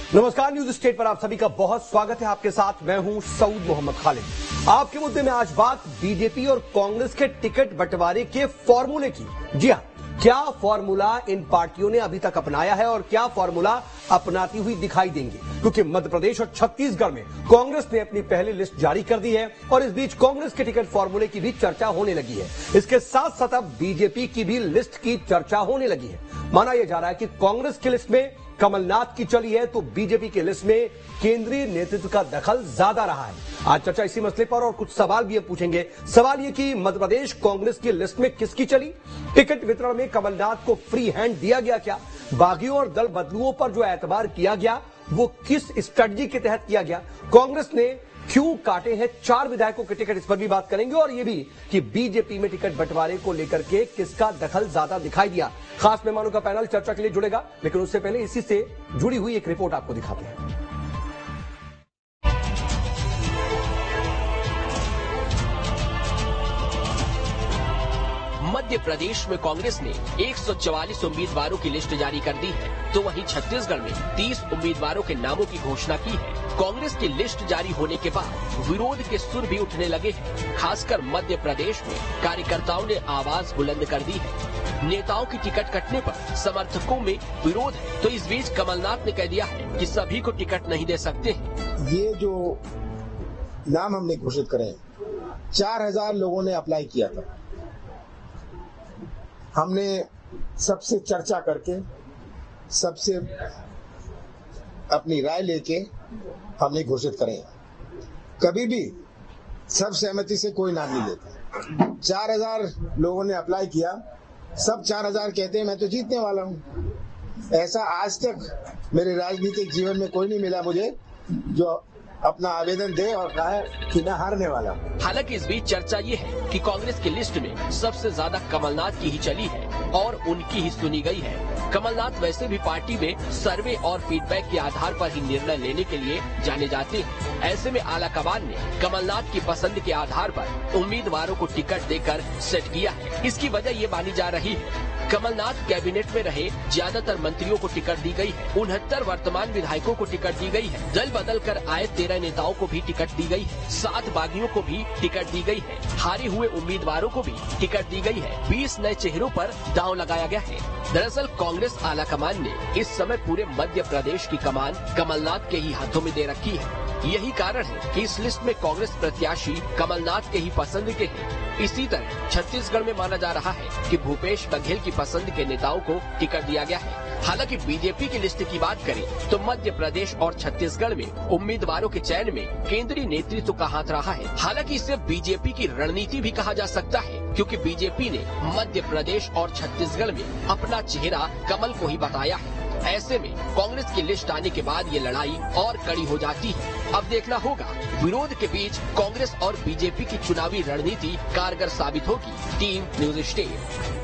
नमस्कार, news state पर आप सभी का बहुत स्वागत है। आपके साथ मैं हूं सऊद मोहम्मद खालिद। आपके मुद्दे में आज बात बीजेपी और कांग्रेस के टिकट बंटवारे के फॉर्मूले की। जी हां, क्या फॉर्मूला इन पार्टियों ने अभी तक अपनाया है और क्या फॉर्मूला अपनाती हुई दिखाई देंगी, क्योंकि मध्य प्रदेश और छत्तीसगढ़ में कांग्रेस ने अपनी पहली लिस्ट जारी कर दी है और इस बीच कांग्रेस के टिकट फॉर्मूले की भी चर्चा होने लगी है। इसके साथ साथ अब बीजेपी की भी लिस्ट की चर्चा होने लगी है। माना यह जा रहा है कि कांग्रेस की लिस्ट में कमलनाथ की चली है तो बीजेपी की लिस्ट में केंद्रीय नेतृत्व का दखल ज्यादा रहा है। आज चर्चा इसी मसले पर और कुछ सवाल भी पूछेंगे। सवाल ये कि मध्य प्रदेश कांग्रेस की लिस्ट में किसकी चली, टिकट वितरण में कमलनाथ को फ्री हैंड दिया गया क्या, बागियों और दल बदलुओं पर जो एतबार किया गया वो किस स्ट्रेटजी के तहत किया गया, कांग्रेस ने क्यों काटे हैं 4 विधायकों के टिकट, इस पर भी बात करेंगे। और ये भी कि बीजेपी में टिकट बंटवारे को लेकर के किसका दखल ज्यादा दिखाई दिया। खास मेहमानों का पैनल चर्चा के लिए जुड़ेगा, लेकिन उससे पहले इसी से जुड़ी हुई एक रिपोर्ट आपको दिखाते हैं। मध्य प्रदेश में कांग्रेस ने 144 उम्मीदवारों की लिस्ट जारी कर दी है, तो वहीं छत्तीसगढ़ में 30 उम्मीदवारों के नामों की घोषणा की है। कांग्रेस की लिस्ट जारी होने के बाद विरोध के सुर भी उठने लगे हैं। खासकर मध्य प्रदेश में कार्यकर्ताओं ने आवाज बुलंद कर दी है। नेताओं की टिकट कटने पर समर्थकों में विरोध है, तो इस बीच कमलनाथ ने कह दिया है कि सभी को टिकट नहीं दे सकते। ये जो नाम हमने घोषित करे 4000 लोगों ने अप्लाई किया था। हमने सबसे चर्चा करके सबसे अपनी राय लेके हमने घोषित करे। कभी भी सब सहमति से कोई नाम नहीं लेता। 4000 लोगों ने अप्लाई किया, सब 4000 कहते हैं मैं तो जीतने वाला हूं। ऐसा आज तक मेरे राजनीतिक जीवन में कोई नहीं मिला मुझे जो अपना आवेदन दे और कहे कि मैं हारने वाला हूं। हालांकि इस बीच चर्चा ये है कि कांग्रेस की लिस्ट में सबसे ज्यादा कमलनाथ की ही चली है और उनकी ही सुनी गई है। कमलनाथ वैसे भी पार्टी में सर्वे और फीडबैक के आधार पर ही निर्णय लेने के लिए जाने जाते हैं। ऐसे में आलाकमान ने कमलनाथ की पसंद के आधार पर उम्मीदवारों को टिकट देकर सेट किया है। इसकी वजह ये मानी जा रही है कमलनाथ कैबिनेट में रहे ज्यादातर मंत्रियों को टिकट दी गई है। 69 वर्तमान विधायकों को टिकट दी गई है। दल बदल कर आए 13 नेताओं को भी टिकट दी गई है। 7 बागियों को भी टिकट दी गई है। हारे हुए उम्मीदवारों को भी टिकट दी गई है। 20 नए चेहरों पर दांव लगाया गया है। दरअसल कांग्रेस आलाकमान ने इस समय पूरे मध्य प्रदेश की कमान कमलनाथ के ही हाथों में दे रखी है। यही कारण है कि इस लिस्ट में कांग्रेस प्रत्याशी कमलनाथ के ही पसंद के हैं। इसी तरह छत्तीसगढ़ में माना जा रहा है कि भूपेश बघेल की पसंद के नेताओं को टिकट दिया गया है। हालांकि बीजेपी की लिस्ट की बात करें तो मध्य प्रदेश और छत्तीसगढ़ में उम्मीदवारों के चयन में केंद्रीय नेतृत्व का हाथ रहा है। हालांकि इसे बीजेपी की रणनीति भी कहा जा सकता है, क्योंकि बीजेपी ने मध्य प्रदेश और छत्तीसगढ़ में अपना चेहरा कमल को ही बताया है। ऐसे में कांग्रेस की लिस्ट आने के बाद ये लड़ाई और कड़ी हो जाती है। अब देखना होगा विरोध के बीच कांग्रेस और बीजेपी की चुनावी रणनीति कारगर साबित होगी। Team news state.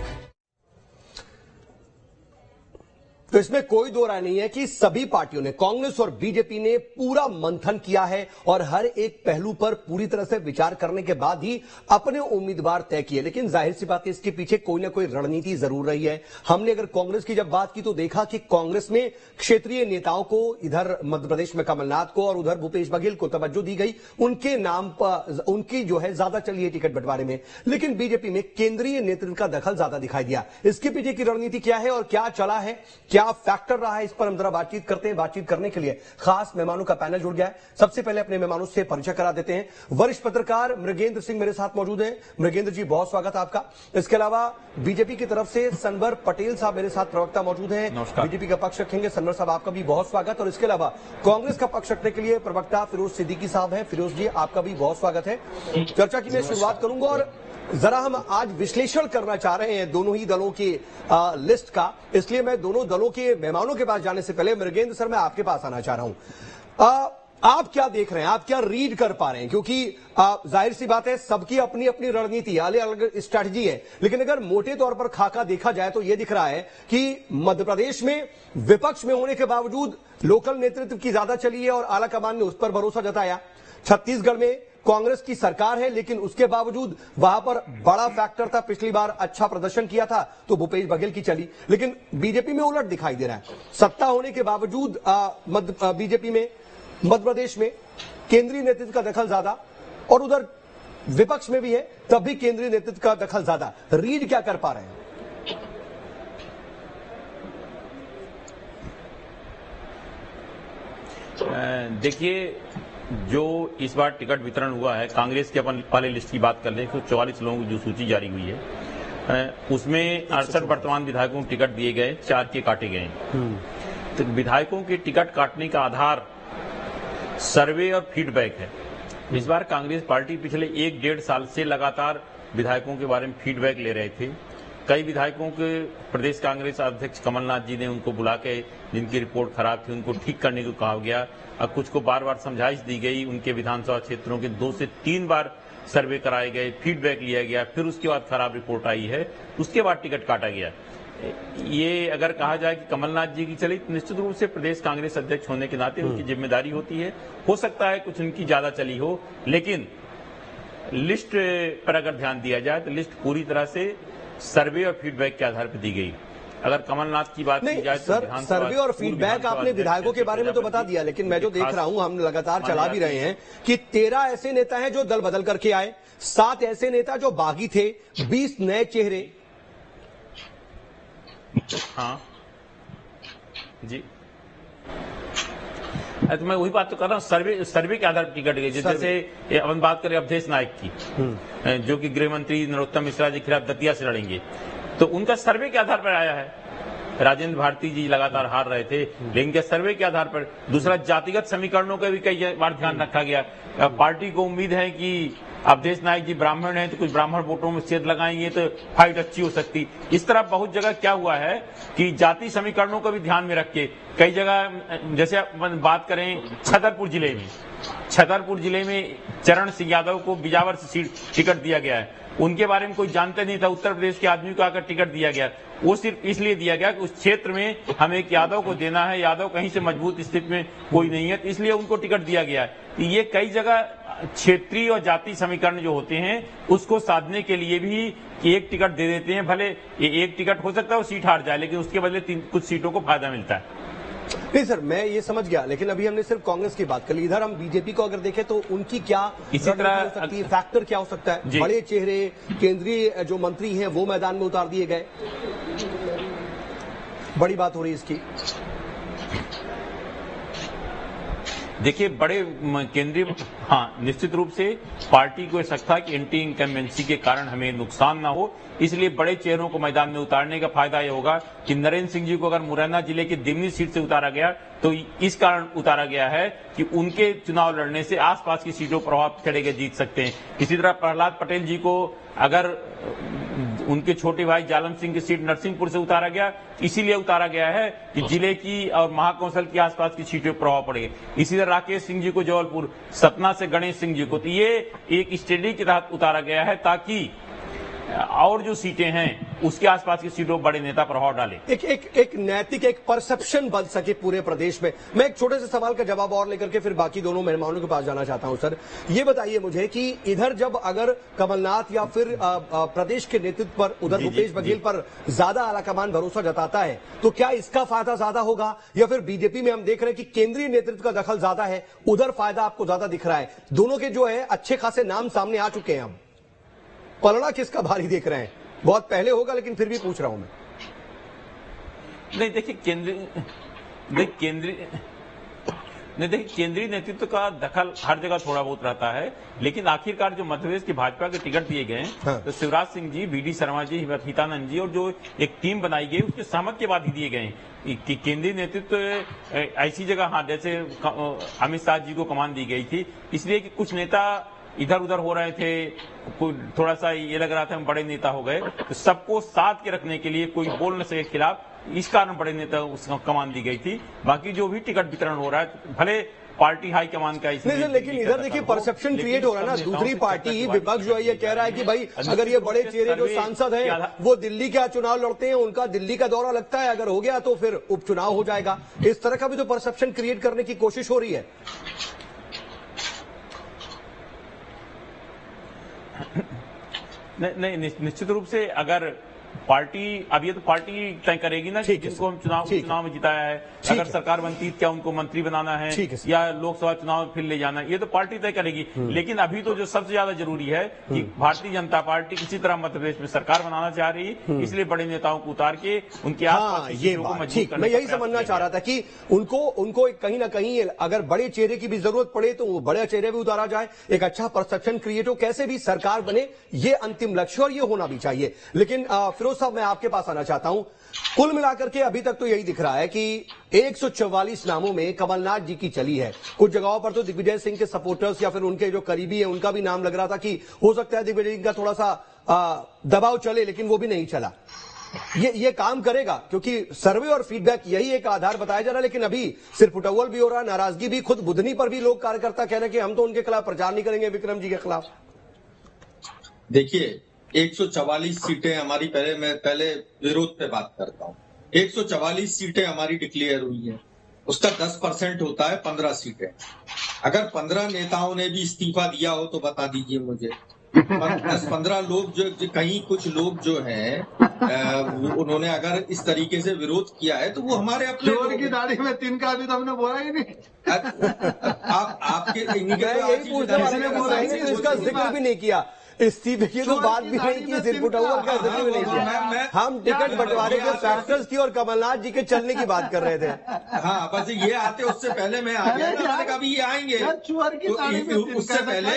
तो इसमें कोई दो राय नहीं है कि सभी पार्टियों ने, कांग्रेस और बीजेपी ने पूरा मंथन किया है और हर एक पहलू पर पूरी तरह से विचार करने के बाद ही अपने उम्मीदवार तय किए। लेकिन जाहिर सी बात है इसके पीछे कोई ना कोई रणनीति जरूर रही है। हमने अगर कांग्रेस की जब बात की तो देखा कि कांग्रेस में क्षेत्रीय नेताओं को, इधर मध्य प्रदेश में कमलनाथ को और उधर भूपेश बघेल को तवज्जो दी गई, उनके नाम पर उनकी जो है ज्यादा चली है टिकट बंटवारे में। लेकिन बीजेपी में केंद्रीय नेतृत्व का दखल ज्यादा दिखाई दिया। इसके पीछे की रणनीति क्या है और क्या चला है, क्या फैक्टर रहा है, इस पर हम जरा बातचीत करते हैं। बातचीत करने के लिए खास मेहमानों का पैनल जुड़ गया है। सबसे पहले अपने मेहमानों से परिचय करा देते हैं। वरिष्ठ पत्रकार मृगेंद्र सिंह मेरे साथ मौजूद हैं। मृगेंद्र जी, बहुत स्वागत आपका। इसके अलावा बीजेपी की तरफ से सनवर पटेल साहब मेरे साथ प्रवक्ता मौजूद हैं, बीजेपी का पक्ष रखेंगे। सनवर साहब, आपका भी बहुत स्वागत। और इसके अलावा कांग्रेस का पक्ष रखने के लिए प्रवक्ता फिरोज सिद्दीकी साहब हैं। फिरोज जी, आपका भी बहुत स्वागत है। चर्चा की मैं शुरुआत करूंगा और जरा हम आज विश्लेषण करना चाह रहे हैं दोनों ही दलों की लिस्ट का, इसलिए मैं दोनों दलों के मेहमानों के पास जाने से पहले मृगेंद्र सर मैं आपके पास आना चाह रहा हूं। आप क्या देख रहे हैं, आप क्या रीड कर पा रहे हैं, क्योंकि जाहिर सी बात है सबकी अपनी अपनी रणनीति, अलग अलग स्ट्रैटेजी है। लेकिन अगर मोटे तौर पर खाका देखा जाए तो यह दिख रहा है कि मध्य प्रदेश में विपक्ष में होने के बावजूद लोकल नेतृत्व की ज्यादा चली है और आला कमान ने उस पर भरोसा जताया। छत्तीसगढ़ में कांग्रेस की सरकार है, लेकिन उसके बावजूद वहां पर बड़ा फैक्टर था, पिछली बार अच्छा प्रदर्शन किया था तो भूपेश बघेल की चली। लेकिन बीजेपी में उलट दिखाई दे रहा है, सत्ता होने के बावजूद बीजेपी में मध्य प्रदेश में केंद्रीय नेतृत्व का दखल ज्यादा, और उधर विपक्ष में भी है तब भी केंद्रीय नेतृत्व का दखल ज्यादा। रीड क्या कर पा रहे हैं? देखिए, जो इस बार टिकट वितरण हुआ है, कांग्रेस के अपन पहले लिस्ट की बात कर लें तो 44 लोगों की जो सूची जारी हुई है उसमें 68 वर्तमान विधायकों को टिकट दिए गए, 4 के काटे गए। तो विधायकों के टिकट काटने का आधार सर्वे और फीडबैक है। इस बार कांग्रेस पार्टी पिछले 1-1.5 साल से लगातार विधायकों के बारे में फीडबैक ले रहे थे। कई विधायकों के प्रदेश कांग्रेस अध्यक्ष कमलनाथ जी ने उनको बुला के, जिनकी रिपोर्ट खराब थी, उनको ठीक करने को कहा गया। अब कुछ को बार बार समझाइश दी गई, उनके विधानसभा क्षेत्रों के 2 से 3 बार सर्वे कराए गए, फीडबैक लिया गया, फिर उसके बाद खराब रिपोर्ट आई है, उसके बाद टिकट काटा गया। ये अगर कहा जाए कि कमलनाथ जी की चली, तो निश्चित रूप से प्रदेश कांग्रेस अध्यक्ष होने के नाते उनकी जिम्मेदारी होती है। हो सकता है कुछ उनकी ज्यादा चली हो, लेकिन लिस्ट पर अगर ध्यान दिया जाए तो लिस्ट पूरी तरह से सर्वे और फीडबैक के आधार पर दी गई। अगर कमलनाथ की बात की जाए तो सर्वे और फीडबैक आपने विधायकों के बारे में तो बता दिया, लेकिन मैं जो देख रहा हूं, हम लगातार चला भी रहे हैं कि 13 ऐसे नेता हैं जो दल बदल करके आए, 7 ऐसे नेता जो बागी थे, 20 नए चेहरे। हाँ जी, तो मैं वही बात तो कर रहा हूँ, सर्वे के आधार पर टिकट गई। जैसे अपन बात करें अवधेश नायक की, जो कि गृह मंत्री नरोत्तम मिश्रा जी के खिलाफ दतिया से लड़ेंगे, तो उनका सर्वे के आधार पर आया है। राजेंद्र भारती जी लगातार हार रहे थे, लेकिन क्या सर्वे के आधार पर। दूसरा, जातिगत समीकरणों का भी कई बार ध्यान रखा गया। पार्टी को उम्मीद है कि अवधेश नायक जी ब्राह्मण हैं, तो कुछ ब्राह्मण वोटों में छेद लगाएंगे तो फाइट अच्छी हो सकती। इस तरह बहुत जगह क्या हुआ है कि जाति समीकरणों को भी ध्यान में रख के कई जगह, जैसे बात करें छतरपुर जिले में चरण सिंह यादव को बिजावर से टिकट दिया गया है। उनके बारे में कोई जानता नहीं था, उत्तर प्रदेश के आदमी को आकर टिकट दिया गया। वो सिर्फ इसलिए दिया गया कि उस क्षेत्र में हमें एक यादव को देना है, यादव कहीं से मजबूत स्थिति में कोई नहीं है, इसलिए उनको टिकट दिया गया है। ये कई जगह क्षेत्रीय और जाति समीकरण जो होते हैं उसको साधने के लिए भी एक टिकट दे देते हैं। भले एक टिकट हो सकता है वो सीट हार जाए, लेकिन उसके बदले कुछ सीटों को फायदा मिलता है। नहीं सर, मैं ये समझ गया, लेकिन अभी हमने सिर्फ कांग्रेस की बात कर ली। इधर हम बीजेपी को अगर देखें तो उनकी क्या इसी तरह हो सकती है, फैक्टर क्या हो सकता है? बड़े चेहरे, केंद्रीय जो मंत्री हैं वो मैदान में उतार दिए गए, बड़ी बात हो रही है इसकी। देखिए, बड़े केंद्रीय, हाँ, निश्चित रूप से पार्टी को शक था कि एंटी इनकम्बेंसी के कारण हमें नुकसान ना हो, इसलिए बड़े चेहरों को मैदान में उतारने का फायदा यह होगा कि नरेंद्र सिंह जी को अगर मुरैना जिले की दिमनी सीट से उतारा गया तो इस कारण उतारा गया है कि उनके चुनाव लड़ने से आसपास की सीटों पर प्रभाव पड़ेगा, जीत सकते हैं। इसी तरह प्रहलाद पटेल जी को अगर उनके छोटे भाई जालम सिंह की सीट नरसिंहपुर से उतारा गया, इसीलिए उतारा गया है कि जिले की और महाकौशल की आसपास की सीटों पर प्रभाव पड़ेगा। इसी तरह राकेश सिंह जी को जबलपुर, सतना से गणेश सिंह जी को, तो ये एक स्टडी के तहत उतारा गया है ताकि और जो सीटें हैं उसके आसपास की सीटों बड़े नेता प्रभाव डाले। एक नैतिक एक परसेप्शन बन सके पूरे प्रदेश में। मैं एक छोटे से सवाल का जवाब और लेकर के फिर बाकी दोनों मेहमानों के पास जाना चाहता हूं। सर, ये बताइए मुझे कि इधर जब अगर कमलनाथ या फिर प्रदेश के नेतृत्व पर, उधर भूपेश बघेल पर ज्यादा आलाकमान भरोसा जताता है, तो क्या इसका फायदा ज्यादा होगा, या फिर बीजेपी में हम देख रहे हैं कि केंद्रीय नेतृत्व का दखल ज्यादा है, उधर फायदा आपको ज्यादा दिख रहा है? दोनों के जो है अच्छे खासे नाम सामने आ चुके हैं, हम पलड़ा किसका भारी देख रहे हैं? बहुत पहले होगा, लेकिन फिर भी पूछ रहा हूं मैं। नहीं, देखिए केंद्रीय नेतृत्व का दखल हर जगह थोड़ा बहुत रहता है, लेकिन आखिरकार जो मध्य प्रदेश की भाजपा के टिकट दिए गए हैं, तो शिवराज सिंह जी, बीडी शर्मा जी, हितानंद जी और जो एक टीम बनाई गई उसके सहमत के बाद ही दिए गए कि केंद्रीय नेतृत्व ऐसी जगह, हाँ, जैसे अमित शाह जी को कमान दी गई थी, इसलिए कि कुछ नेता इधर उधर हो रहे थे, कोई थोड़ा सा ये लग रहा था हम बड़े नेता हो गए, तो सबको साथ के रखने के लिए कोई बोल न सके खिलाफ, इस कारण बड़े नेता उसको कमान दी गई थी। बाकी जो भी टिकट वितरण हो रहा है, भले पार्टी हाई कमान का नहीं, लेकिन इधर देखिए परसेप्शन क्रिएट हो रहा है ना। दूसरी पार्टी विपक्ष जो है ये कह रहा है कि भाई अगर ये बड़े चेहरे जो सांसद हैं वो दिल्ली का चुनाव लड़ते हैं, उनका दिल्ली का दौरा लगता है, अगर हो गया तो फिर उपचुनाव हो जाएगा। इस तरह का भी तो परसेप्शन क्रिएट करने की कोशिश हो रही है। नहीं, निश्चित रूप से अगर पार्टी, अब ये तो पार्टी तय करेगी ना कि जिनको हम चुनाव में जिताया है, अगर सरकार बनती क्या उनको मंत्री बनाना है या लोकसभा चुनाव में फिर ले जाना है, ये तो पार्टी तय करेगी। लेकिन अभी तो जो सबसे ज्यादा जरूरी है कि भारतीय जनता पार्टी किसी तरह मध्य प्रदेश में सरकार बनाना चाह रही है, इसलिए बड़े नेताओं को उतार के उनके आसपास ये मजबूत करने, मैं यही समझना चाह रहा था कि उनको कहीं ना कहीं अगर बड़े चेहरे की भी जरूरत पड़े तो वो बड़े चेहरे भी उतारा जाए, एक अच्छा परसेप्शन क्रिएट हो, कैसे भी सरकार बने, ये अंतिम लक्ष्य और ये होना भी चाहिए। लेकिन फिरोज साहब, मैं आपके पास आना चाहता हूं। कुल मिलाकर के अभी तक तो यही दिख रहा है कि 144 नामों में कमलनाथ जी की चली है। कुछ जगहों पर तो दिग्विजय सिंह के सपोर्टर्स या फिर उनके जो करीबी है उनका भी नाम लग रहा था कि हो सकता है दिग्विजय सिंह का थोड़ा सा दबाव चले, लेकिन वो भी नहीं चला। ये काम करेगा क्योंकि सर्वे और फीडबैक यही एक आधार बताया जा रहा है। लेकिन अभी सिर्फ उटव्वल भी हो रहा है, नाराजगी भी, खुद बुधनी पर भी लोग कार्यकर्ता कह रहे हैं कि हम तो उनके खिलाफ प्रचार नहीं करेंगे, विक्रम जी के खिलाफ। देखिए, 144 सीटें हमारी, मैं पहले विरोध पे बात करता हूं। 144 सीटें हमारी डिक्लेयर हुई हैं, उसका 10% होता है 15 सीटें। अगर 15 नेताओं ने भी इस्तीफा दिया हो तो बता दीजिए मुझे। 10-15 लोग जो कहीं कुछ लोग जो हैं उन्होंने अगर इस तरीके से विरोध किया है तो वो हमारे अपने चोर की दाढ़ी में तिनका अभी तो हमने बोला ही नहीं। आपके यही पूछने वाले ने इसका जिक्र भी नहीं किया, इस्तीफे की तो बात भी नहीं की, सिर्फ उटव्वल का जिक्र भी नहीं किया। हम टिकट बंटवारे के फैक्टर्स की और कमलनाथ जी के चलने की बात कर रहे थे। हाँ, बस ये आते उससे पहले मैं आ गया, मैंने कहा ये आएंगे, उससे पहले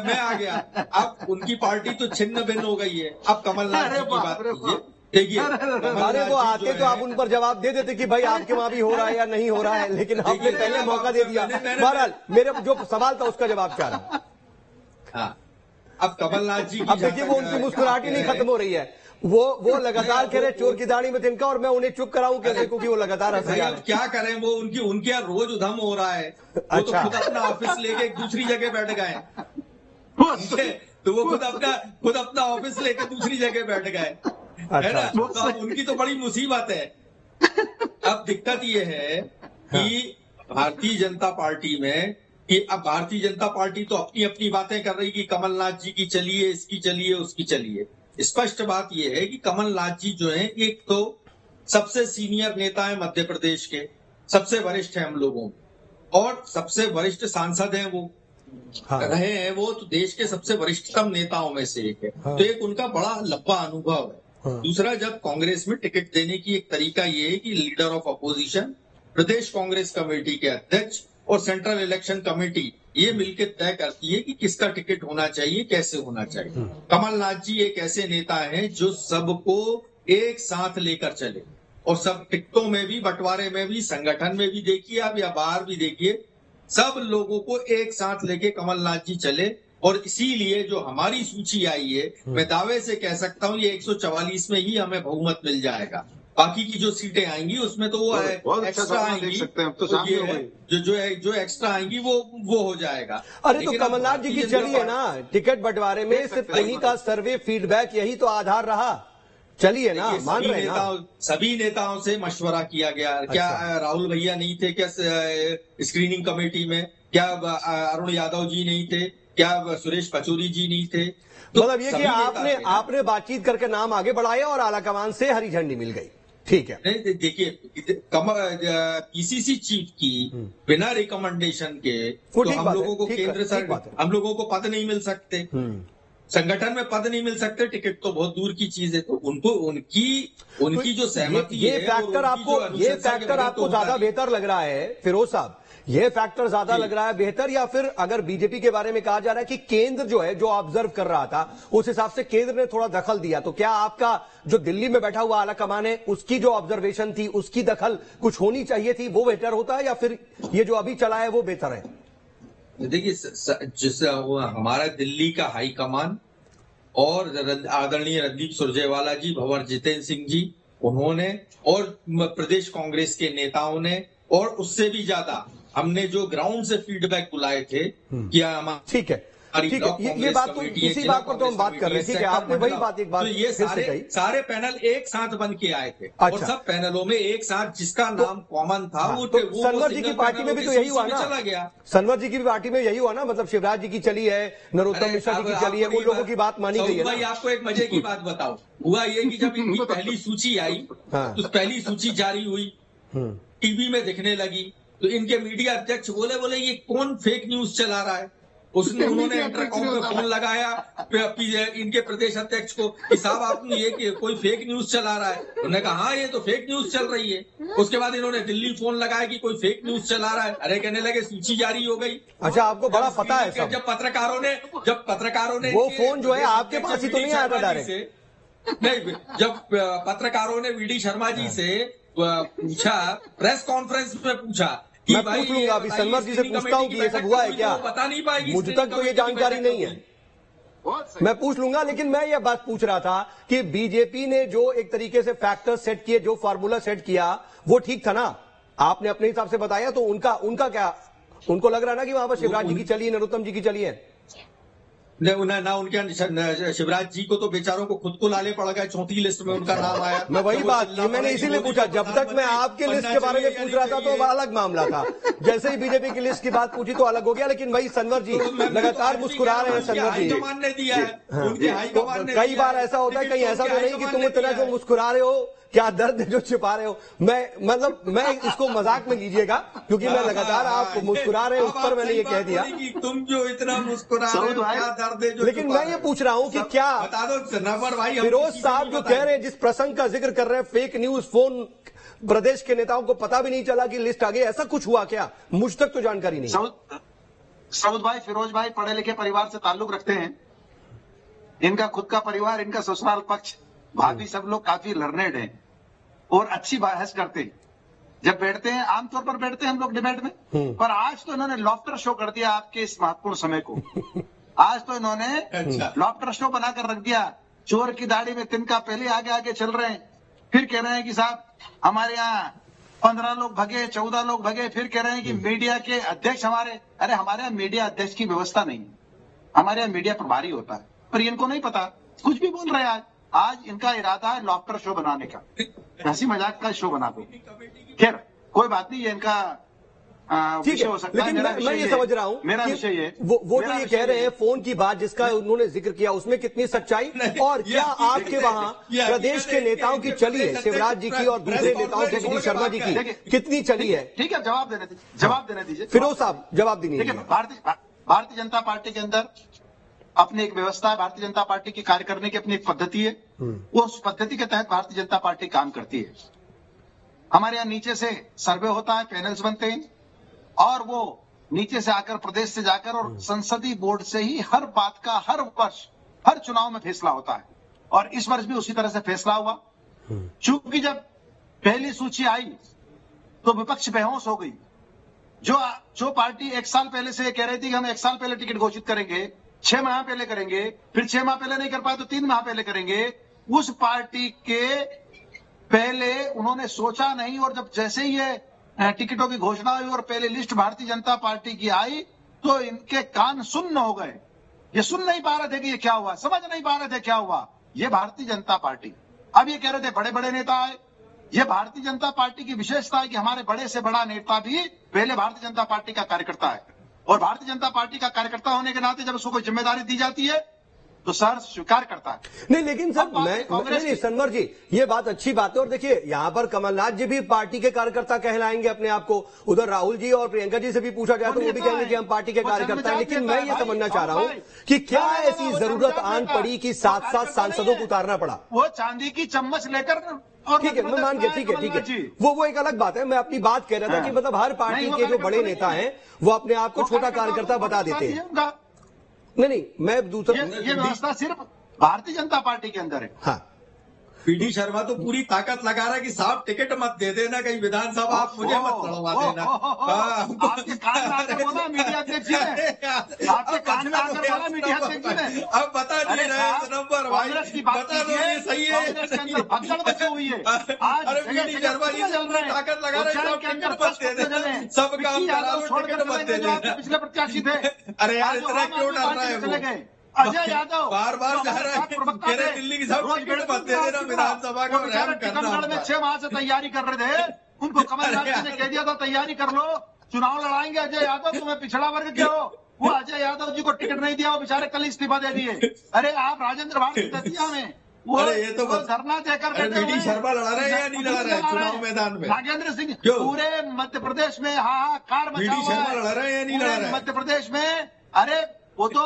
मैं आ गया। अब उनकी पार्टी तो छिन्न भिन्न हो गई है। अब कमलनाथ जी की बात कीजिए, देखिए, अरे वो आते तो आप उन पर जवाब दे देते कि भाई आपके वहां भी हो रहा है या नहीं हो रहा है, लेकिन आपने पहले मौका दे दिया। बहरहाल मेरा जो सवाल था उसका जवाब चाह रहा। हाँ, अब कमलनाथ जी अब देखिए वो उनकी मुस्कुराहट ही नहीं खत्म हो रही है। वो लगातार कह रहे चोर की दाढ़ी में तिनका, और मैं उन्हें चुप कराऊं कैसे, क्योंकि वो लगातार हंस रहे हैं। क्या करें, वो उनके यहाँ रोज उधम हो रहा है। वो तो खुद अपना ऑफिस लेके एक दूसरी जगह बैठ गए, तो वो खुद अपना ऑफिस लेके दूसरी जगह बैठ गए, है ना। तो उनकी तो बड़ी मुसीबत है। अब दिक्कत ये है कि भारतीय जनता पार्टी में कि अब भारतीय जनता पार्टी तो अपनी अपनी बातें कर रही कि कमलनाथ जी की चलिए, इसकी चलिए, उसकी चलिए। स्पष्ट बात यह है कि कमलनाथ जी जो है, एक तो सबसे सीनियर नेता है मध्य प्रदेश के, सबसे वरिष्ठ है हम लोगों में, और सबसे वरिष्ठ सांसद हैं वो। हाँ। रहे हैं वो तो देश के सबसे वरिष्ठतम नेताओं में से एक है। हाँ। तो एक उनका बड़ा लंबा अनुभव है। हाँ। दूसरा, जब कांग्रेस में टिकट देने की एक तरीका ये है कि leader of opposition, Pradesh Congress committee के अध्यक्ष और सेंट्रल इलेक्शन कमेटी ये मिलकर तय करती है कि किसका टिकट होना चाहिए, कैसे होना चाहिए। कमलनाथ जी एक ऐसे नेता हैं जो सबको एक साथ लेकर चले, और सब टिकटों में भी, बंटवारे में भी, संगठन में भी देखिए आप या बाहर भी देखिए, सब लोगों को एक साथ लेके कमलनाथ जी चले। और इसीलिए जो हमारी सूची आई है, मैं दावे से कह सकता हूं ये 144 में ही हमें बहुमत मिल जाएगा। बाकी की जो सीटें आएंगी उसमें तो वो एक्स्ट्रा आएंगी, जो एक्स्ट्रा आएंगी वो हो जाएगा। अरे तो कमलनाथ जी की चली है ना टिकट बंटवारे में, सिर्फ उन्हीं का सर्वे फीडबैक यही तो आधार रहा, चलिए ना, मान रहे हैं ना। सभी नेताओं से मशवरा किया गया। अच्छा। क्या राहुल भैया नहीं थे क्या स्क्रीनिंग कमेटी में? क्या अरुण यादव जी नहीं थे? क्या सुरेश पचौरी जी नहीं थे? तो मतलब ये कि आपने बातचीत करके नाम आगे बढ़ाया और आलाकमान से हरी झंडी मिल गई, ठीक है। नहीं, देखिए, पीसीसी चीफ की बिना रिकमेंडेशन के तो हम लोगों को केंद्र सरकार, हम लोगों को पद नहीं मिल सकते, संगठन में पद नहीं मिल सकते, टिकट तो बहुत दूर की चीज है। तो उनको उनकी जो सहमति ये फैक्टर आपको ज्यादा बेहतर लग रहा है फिरोज साहब, ये फैक्टर ज्यादा लग रहा है बेहतर, या फिर अगर बीजेपी के बारे में कहा जा रहा है कि केंद्र जो है, जो ऑब्जर्व कर रहा था, उस हिसाब से केंद्र ने थोड़ा दखल दिया, तो क्या आपका जो दिल्ली में बैठा हुआ आला कमान है उसकी जो ऑब्जर्वेशन थी, उसकी दखल कुछ होनी चाहिए थी, वो बेहतर होता है, या फिर ये जो अभी चला है वो बेहतर है? देखिए, जिससे हमारा दिल्ली का हाई कमान और आदरणीय रणदीप सुरजेवाला जी, भंवर जितेंद्र सिंह जी, उन्होंने, और प्रदेश कांग्रेस के नेताओं ने, और उससे भी ज्यादा हमने जो ग्राउंड से फीडबैक बुलाए थे, क्या ठीक है, ठीक है, ये बात तो इसी बात पर तो हम बात कर रहे हैं। ठीक है, आपने वही बात एक बात तो ये सारे पैनल एक साथ बन के आए थे। अच्छा। और सब पैनलों में एक साथ जिसका नाम कॉमन था वो सनवर जी की पार्टी में भी तो यही हुआ ना, चला गया। सनवर जी की पार्टी में यही हुआ ना, मतलब शिवराज जी की चली है, नरोत्तम मिश्रा जी की चली है, उन लोगों की बात मानी गई है। भाई आपको एक मजे की बात बताओ, हुआ ये कि जब इनकी पहली सूची आई तो पहली सूची जारी हुई, टीवी में दिखने लगी, तो इनके मीडिया अध्यक्ष बोले ये कौन फेक न्यूज चला रहा है। उन्होंने इंटरकॉम पे फोन लगाया इनके प्रदेश अध्यक्ष को कि साहब आपने ये कि कोई फेक न्यूज चला रहा है। उन्होंने कहा हाँ ये तो फेक न्यूज चल रही है। उसके बाद इन्होंने दिल्ली फोन लगाया कि कोई फेक न्यूज चला रहा है। अरे कहने लगे सूची जारी हो गई। अच्छा, आपको बड़ा पता है सब। जब पत्रकारों ने वो फोन जो है आपके पास ही तो नहीं आया था डायरेक्ट। नहीं, जब पत्रकारों ने वीडी शर्मा जी से पूछा, प्रेस कॉन्फ्रेंस में पूछा, मैं पूछ लूंगा अभी सनवर जी से पूछता हूँ कि ये सब हुआ है क्या, बता नहीं पाएगी, मुझ तक तो ये जानकारी नहीं है। मैं पूछ लूंगा, लेकिन मैं ये बात पूछ रहा था कि बीजेपी ने जो एक तरीके से फैक्टर सेट किए, जो फार्मूला सेट किया, वो ठीक था ना? आपने अपने हिसाब से बताया, तो उनका क्या, उनको लग रहा है ना कि वहां पर शिवराज जी की चली है, नरोत्तम जी की चली है? ना उनके शिवराज जी को तो बेचारों को खुद को लाले पड़ गए, चौथी लिस्ट में उनका नाम आया। मैं वही बात, मैंने इसीलिए पूछा, जब तक मैं आपके लिस्ट के बारे में पूछ रहा था तो अलग मामला था, जैसे ही बीजेपी की लिस्ट की बात पूछी तो अलग हो गया। लेकिन भाई सनवर जी लगातार मुस्कुरा रहे हैं। सनवर जी, हाईकमान ने दिया है, उनके हाईकमान ने कई बार ऐसा होता है, कहीं ऐसा तो नहीं कि तुम इतना जो मुस्कुरा रहे हो, क्या दर्द जो छिपा रहे हो? मैं इसको मजाक में लीजिएगा, क्योंकि मैं लगातार आप मुस्कुरा रहे हैं, उस पर मैंने ये कह दिया तुम जो इतना मुस्कुरा रहे हो, क्या दर्द है जो। लेकिन मैं ये पूछ रहा हूं कि क्या बता दो नवर भाई, फिरोज साहब जो कह रहे हैं, जिस प्रसंग का जिक्र कर रहे हैं, फेक न्यूज, फोन प्रदेश के नेताओं को पता भी नहीं चला कि लिस्ट आ गई, ऐसा कुछ हुआ क्या? मुझ तक तो जानकारी नहीं। सऊद भाई, फिरोज भाई पढ़े लिखे परिवार से ताल्लुक रखते हैं। इनका खुद का परिवार, इनका ससुराल पक्ष, भाभी, सब लोग काफी लर्नेड हैं और अच्छी बहस करते हैं। जब बैठते हैं, आमतौर पर बैठते हैं हम लोग डिबेट में, पर आज तो इन्होंने लॉफ्टर शो कर दिया आपके इस महत्वपूर्ण समय को। आज तो इन्होंने लॉफ्टर शो बनाकर रख दिया। चोर की दाढ़ी में तिनका पहले आगे आगे चल रहे हैं, फिर कह रहे हैं कि साहब हमारे यहाँ 15 लोग भगे, 14 लोग भगे, फिर कह रहे हैं कि मीडिया के अध्यक्ष हमारे। अरे हमारे यहाँ मीडिया अध्यक्ष की व्यवस्था नहीं है, हमारे यहाँ मीडिया प्रभारी होता है, पर इनको नहीं पता, कुछ भी बोल रहे हैं। आज इनका इरादा है लॉफ्टर शो बनाने का, हंसी मजाक का शो बना दो। खैर कोई बात नहीं, ये इनका ठीक है, लेकिन मैं ये समझ रहा हूँ मेरा विषय ये, वो जो ये कह रहे हैं फोन की बात जिसका उन्होंने जिक्र किया, उसमें कितनी सच्चाई, और क्या आपके वहां प्रदेश के नेताओं की चली है, शिवराज जी की और दूसरे नेताओं की, वीडी शर्मा जी की कितनी चली है? ठीक है, जवाब देने दीजिए फिरोज साहब, जवाब दीजिए। भारतीय जनता पार्टी के अंदर अपनी एक व्यवस्था है, भारतीय जनता पार्टी की कार्य करने की अपनी एक पद्धति है, वो उस पद्धति के तहत भारतीय जनता पार्टी काम करती है। हमारे यहाँ नीचे से सर्वे होता है, पैनल्स बनते हैं, और वो नीचे से आकर, प्रदेश से जाकर और संसदीय बोर्ड से ही हर बात का हर वर्ष, हर चुनाव में फैसला होता है। और इस वर्ष भी उसी तरह से फैसला हुआ। चूंकि जब पहली सूची आई तो विपक्ष बेहोश हो गई। जो पार्टी एक साल पहले से कह रही थी कि हम एक साल पहले टिकट घोषित करेंगे, 6 माह पहले करेंगे, फिर 6 माह पहले नहीं कर पाए तो 3 माह पहले करेंगे, उस पार्टी के पहले उन्होंने सोचा नहीं। और जब जैसे ही ये टिकटों की घोषणा हुई और पहले लिस्ट भारतीय जनता पार्टी की आई, तो इनके कान सुन्न हो गए। ये सुन नहीं पा रहे थे कि ये क्या हुआ, समझ नहीं पा रहे थे क्या हुआ। ये भारतीय जनता पार्टी, अब ये कह रहे थे बड़े बड़े नेता आए। ये भारतीय जनता पार्टी की विशेषता है कि हमारे बड़े से बड़ा नेता भी पहले भारतीय जनता पार्टी का कार्यकर्ता है, और भारतीय जनता पार्टी का कार्यकर्ता होने के नाते जब उसको कोई जिम्मेदारी दी जाती है तो सर स्वीकार करता है। नहीं, लेकिन सर नहीं, सनवर जी, ये बात अच्छी बात है। और देखिए, यहाँ पर कमलनाथ जी भी पार्टी के कार्यकर्ता कहलाएंगे अपने आप को। उधर राहुल जी और प्रियंका जी से भी पूछा जाए तो वो भी कहेंगे कि हम पार्टी के कार्यकर्ता हैं। लेकिन मैं ये समझना चाह रहा हूँ कि क्या ऐसी जरूरत आन पड़ी कि 7 सांसदों को उतारना पड़ा? वो चांदी की चम्मच लेकर, ठीक है, मैं मान गया, ठीक है, वो एक अलग बात है। मैं अपनी बात कह रहा था कि मतलब हर पार्टी के जो बड़े नेता हैं वो अपने आप को छोटा कार्यकर्ता बता देते हैं। नहीं, मैं दूसरा, ये व्यवस्था सिर्फ भारतीय जनता पार्टी के अंदर है। हाँ, वीडी शर्मा तो पूरी ताकत लगा रहा है कि साहब टिकट मत दे देना कहीं विधानसभा, आप मुझे मत लड़वा देना। आपके कान में आकर बोला मीडिया अध्यक्ष ने, अब बता नहीं रहे नंबर भाई, बता दो ये सही है कांग्रेस के अंदर भगदड़ मची हुई है। आज अरे बीडी शर्मा जी ताकत लगा रहे हैं, टिकट मत दे देना, सब काम कराओ, टिकट मत दे देना। पिछले प्रत्याशी थे, अरे यार इतना क्यों डर रहा है चले वो? गए। अजय यादव बार बार जा रहा है, कह रहे दिल्ली की सब टिकट मत दे देना, विधानसभा का रहम करना टिकमगढ़ में होता 6 माह से तैयारी कर रहे थे, उनको कमलनाथ जी ने कह दिया था तैयारी कर लो, चुनाव लड़ाएंगे अजय यादव, तुम्हें पिछड़ा वर्ग के हो। वो अजय यादव जी को टिकट नहीं दिया, वो बेचारे कल इस्तीफा दे दिए। अरे आप राजेंद्र भारती दतिया में वो अरे ये तो धरना देकर बैठे बीडी शर्मा लड़ा रहे हैं या नहीं लड़ा रहे हैं चुनाव मैदान में? नागेंद्र सिंह क्यों? पूरे मध्य प्रदेश में हाहाकार मचा बीडी हुआ शर्मा है। लड़ रहे हैं या नहीं लड़ रहे हैं? मध्य प्रदेश में अरे वो तो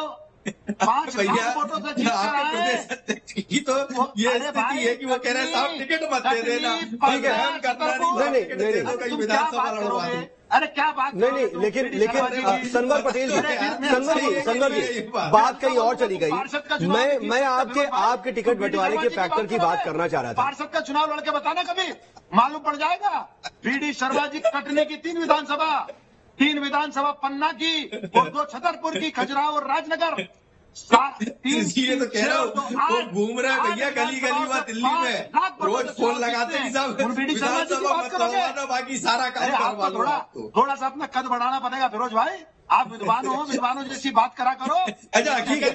5 भैया लाख वोटों से जीत कर आपके आए। प्रदेश अध्यक्ष की तो ये अरे स्थिति भाई, है कि वो कह रहे हैं साहब टिकट मत दे देना, ठीक है, रहम करना नहीं, नहीं, टिकट नहीं, दे दो, नहीं, कहीं तुम क्या विधानसभा बात लड़वा करोगे? दो। अरे क्या बात नहीं करोगे नहीं, तुम? लेकिन बीडी लेकिन शर्मा जी, संवर पटेल जी, संवर जी बात कहीं और चली गई। मैं आपके टिकट बंटवारे के फैक्टर की बात करना चाह रहा था। पार्षद का चुनाव लड़के बताना कभी मालूम पड़ जाएगा। बीडी शर्मा जी कटनी की 3 विधानसभा पन्ना की और 2 छतरपुर की, खजुराहो और राजनगर। ये तो कह रहा हूँ वो घूम रहे हैं भैया गली गली वहाँ दिल्ली में, रोज फोन लगाते हैं साहब विधानसभा मत करवाना, बाकी सारा काम करवा लो आपको। थोड़ा सा अपना कद बढ़ाना पड़ेगा फिरोज भाई, आप विद्वान हो, विद्वानों जैसी बात करा करो। अच्छा ठीक है,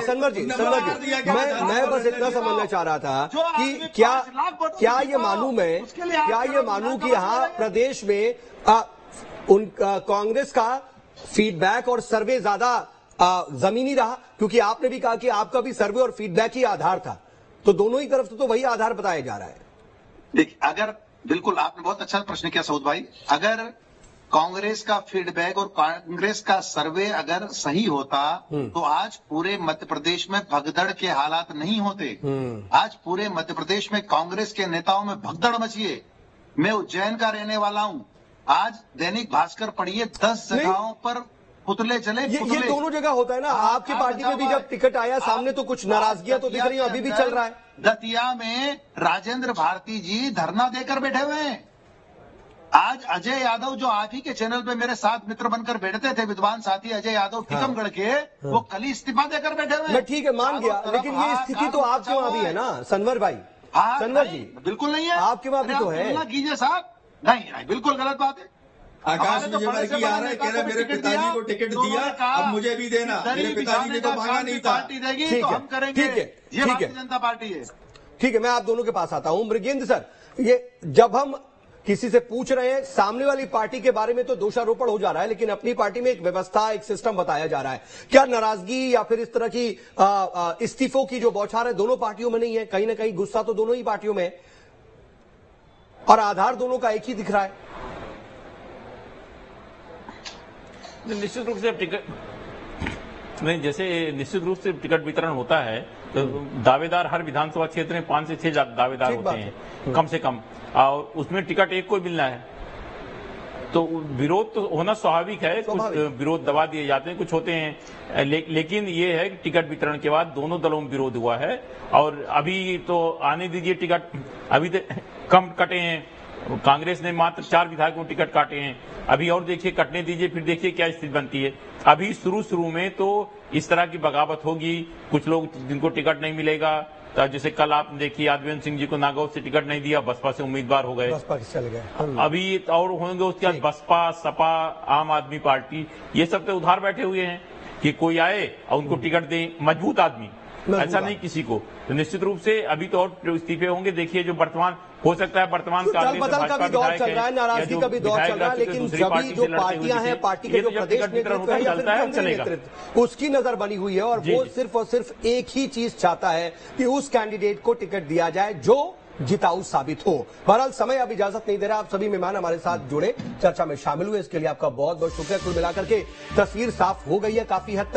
संवर जी मैं बस इतना समझना चाह रहा था कि क्या ये मानूं कि यहाँ प्रदेश में कांग्रेस का फीडबैक और सर्वे ज्यादा जमीनी रहा, क्योंकि आपने भी कहा कि आपका भी सर्वे और फीडबैक ही आधार था, तो दोनों ही तरफ से तो वही आधार बताया जा रहा है। देखिए, अगर बिल्कुल आपने बहुत अच्छा प्रश्न किया सऊद भाई, अगर कांग्रेस का फीडबैक और कांग्रेस का सर्वे अगर सही होता तो आज पूरे मध्य प्रदेश में भगदड़ के हालात नहीं होते। आज पूरे मध्य प्रदेश में कांग्रेस के नेताओं में भगदड़ मची है। मैं उज्जैन का रहने वाला हूं, आज दैनिक भास्कर पढ़िए 10 जगहों पर पुतले चले। ये दोनों जगह होता है ना। आपकी पार्टी में भी जब टिकट आया सामने तो कुछ नाराजगियां तो दिख रही है, अभी भी चल रहा है। दतिया में राजेंद्र भारती जी धरना देकर बैठे हुए हैं। आज अजय यादव जो आप ही के चैनल पे मेरे साथ मित्र बनकर बैठते थे, विद्वान साथी अजय यादव टिकमगढ़ के, वो कल इस्तीफा देकर बैठे हुए हैं। ठीक है, मान गया, लेकिन ये स्थिति तो आपके वहां भी है ना संवर भाई। संवर जी बिल्कुल नहीं है, आपके वहां भी तो है। कीजिए साहब, नहीं बिल्कुल गलत बात है। आकाश विजयवर्गीय आ रहा है, कह रहे मेरे पिताजी को टिकट दिया, अब मुझे भी देना, मेरे पिताजी ने तो मांगा नहीं था। पार्टी देगी तो हम करेंगे। ये भारतीय जनता पार्टी है। ठीक है, मैं आप दोनों के पास आता हूं। मृगेंद्र सर, ये जब हम किसी से पूछ रहे हैं सामने वाली पार्टी के बारे में तो दोषारोपण हो जा रहा है, लेकिन अपनी पार्टी में एक व्यवस्था, एक सिस्टम बताया जा रहा है। क्या नाराजगी या फिर इस तरह की इस्तीफों की जो बौछार है दोनों पार्टियों में नहीं है? कहीं ना कहीं गुस्सा तो दोनों ही पार्टियों में है और आधार दोनों का एक ही दिख रहा है। निश्चित रूप से टिकट नहीं, जैसे निश्चित रूप से टिकट वितरण होता है तो दावेदार हर विधानसभा क्षेत्र में 5 से 6 दावेदार होते हैं कम से कम, और उसमें टिकट एक को मिलना है, तो विरोध तो होना स्वाभाविक है। कुछ विरोध दबा दिए जाते हैं, कुछ होते हैं, लेकिन ये है कि टिकट वितरण के बाद दोनों दलों में विरोध हुआ है। और अभी तो आने दीजिए टिकट, अभी तो कम कटे हैं, कांग्रेस ने मात्र 4 विधायकों को टिकट काटे हैं, अभी और देखिए कटने दीजिए, फिर देखिए क्या स्थिति बनती है। अभी शुरू में तो इस तरह की बगावत होगी, कुछ लोग जिनको टिकट नहीं मिलेगा, तो जैसे कल आप देखिए यादवेंद्र सिंह जी को नागौर से टिकट नहीं दिया, बसपा से उम्मीदवार हो गए, बसपा चले गए। अभी और होंगे उसके बाद बसपा, सपा, आम आदमी पार्टी, ये सब तो उधार बैठे हुए हैं कि कोई आए और उनको टिकट दें, मजबूत आदमी, ऐसा नहीं किसी को। तो निश्चित रूप से अभी तो और इस्तीफे होंगे। देखिए जो वर्तमान हो सकता है, वर्तमान कांग्रेस बदल का भी दौर चल रहा है, नाराजगी का भी दौर चल रहा है, लेकिन सभी जो पार्टियां हैं, पार्टी के जो प्रदेश नेतृत्व है या फिर केंद्रीय नेतृत्व, उसकी नजर बनी हुई है और वो सिर्फ और सिर्फ एक ही चीज चाहता है कि उस कैंडिडेट को टिकट दिया जाए जो जिताऊ साबित हो। बहरहाल समय अब इजाजत नहीं दे रहा। आप सभी मेहमान हमारे साथ जुड़े, चर्चा में शामिल हुए, इसके लिए आपका बहुत बहुत शुक्रिया। कुल मिलाकर के तस्वीर साफ हो गई है काफी हद तक।